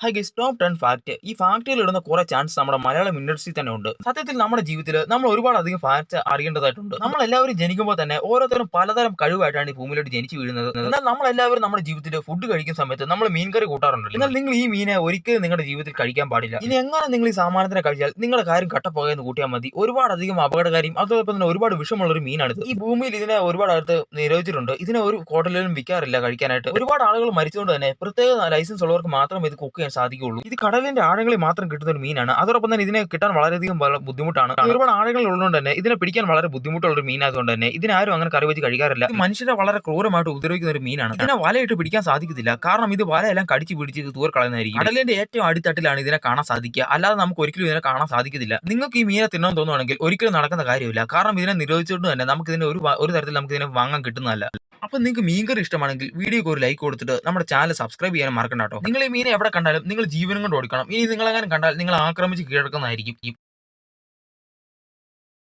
High guys, top 10 fact. ഈ ഫാക്ടുകൾ ഇടുന്ന കുറെ ചാൻസ് നമ്മുടെ മലയാളം ഇൻഡസ്ട്രി തന്നെ ഉണ്ട്. സത്യത്തിൽ നമ്മുടെ ജീവിതത്തിൽ നമ്മൾ ഒരുപാട് അധികം ഫാക്ട് അറിയേണ്ടതായിട്ടുണ്ട്. നമ്മൾ എല്ലാവരും ജനിക്കുമ്പോൾ തന്നെ ഓരോരുത്തരും പലതരം കഴിവായിട്ടാണ് ഈ ഭൂമിയിലോട്ട് ജനിച്ചു വീഴുന്നത്. എന്നാൽ നമ്മൾ എല്ലാവരും നമ്മുടെ ജീവിതത്തിൽ ഫുഡ് കഴിക്കുന്ന സമയത്ത് നമ്മൾ മീൻകറി കൂട്ടാറുണ്ട്. എന്നാൽ നിങ്ങൾ ഈ മീനെ ഒരിക്കലും നിങ്ങളുടെ ജീവിതത്തിൽ കഴിക്കാൻ പാടില്ല. ഇനി എങ്ങനെ നിങ്ങൾ ഈ സാമാനത്തിനെ കഴിച്ചാൽ നിങ്ങളുടെ കാര്യം കട്ടപ്പോയെന്ന് കൂട്ടിയാൽ മതി. ഒരുപാട് അധികം അപകടകാരിയും അതോടൊപ്പം തന്നെ ഒരുപാട് വിഷമുള്ള ഒരു മീനാണിത്. ഈ ഭൂമിയിൽ ഇതിനെ ഒരുപാട് അടുത്ത് നിരോധിച്ചിട്ടുണ്ട്. ഇതിനെ ഒരു ഹോട്ടലിലും വിൽക്കാറില്ല കഴിക്കാനായിട്ട്. ഒരുപാട് ആളുകൾ മരിച്ചുകൊണ്ട് തന്നെ പ്രത്യേക ലൈസൻസ് ഉള്ളവർക്ക് മാത്രം ഇത് കുക്ക് സാധിക്കുകയുള്ളൂ. ഇത് കടലിന്റെ ആഴങ്ങളിൽ മാത്രം കിട്ടുന്ന ഒരു മീനാണ്. അതോടൊപ്പം തന്നെ ഇതിനെ കിട്ടാൻ വളരെയധികം ബുദ്ധിമുട്ടാണ്. ഒരുപാട് ആഴങ്ങൾ ഉള്ളതുകൊണ്ട് തന്നെ ഇതിനെ പിടിക്കാൻ വളരെ ബുദ്ധിമുട്ടുള്ള ഒരു മീനായതുകൊണ്ട് തന്നെ ഇതിനാരും അങ്ങനെ കറി വെച്ച് കഴിക്കാറില്ല. മനുഷ്യരെ വളരെ ക്രൂരമായിട്ട് ഉപദ്രവിക്കുന്ന ഒരു മീനാണ്. ഇതിനെ വലയിട്ട് പിടിക്കാൻ സാധിക്കത്തില്ല. കാരണം ഇത് വലയെല്ലാം കടിച്ചു പിടിച്ച് തൂർ കളയുന്നതായിരിക്കും. കടലിന്റെ ഏറ്റവും അടിത്തട്ടിലാണ് ഇതിനെ കാണാൻ സാധിക്കുക. അല്ലാതെ നമുക്ക് ഒരിക്കലും ഇതിനെ കാണാൻ സാധിക്കത്തില്ല. നിങ്ങൾക്ക് ഈ മീനെ തിന്നാൻ തോന്നുവാണെങ്കിൽ ഒരിക്കലും നടക്കുന്ന കാര്യമില്ല. കാരണം ഇതിനെ നിരോധിച്ചുകൊണ്ട് തന്നെ നമുക്ക് ഇതിനെ ഒരു തരത്തിൽ നമുക്ക് ഇതിനെ വാങ്ങാൻ കിട്ടുന്നതല്ല. അപ്പൊ നിങ്ങൾക്ക് മീൻകറി ഇഷ്ടമാണെങ്കിൽ വീഡിയോക്ക് ഒരു ലൈക്ക് കൊടുത്തിട്ട് നമ്മുടെ ചാനൽ സബ്സ്ക്രൈബ് ചെയ്യാൻ മറക്കണ്ട കേട്ടോ. നിങ്ങൾ ഈ മീനെ എവിടെ കണ്ടാലും നിങ്ങൾ ജീവനും കൊണ്ട് ഓടിക്കണം. ഇനി നിങ്ങൾ അങ്ങനെ കണ്ടാൽ നിങ്ങൾ ആക്രമിച്ച് കീഴടക്കുന്നതായിരിക്കും.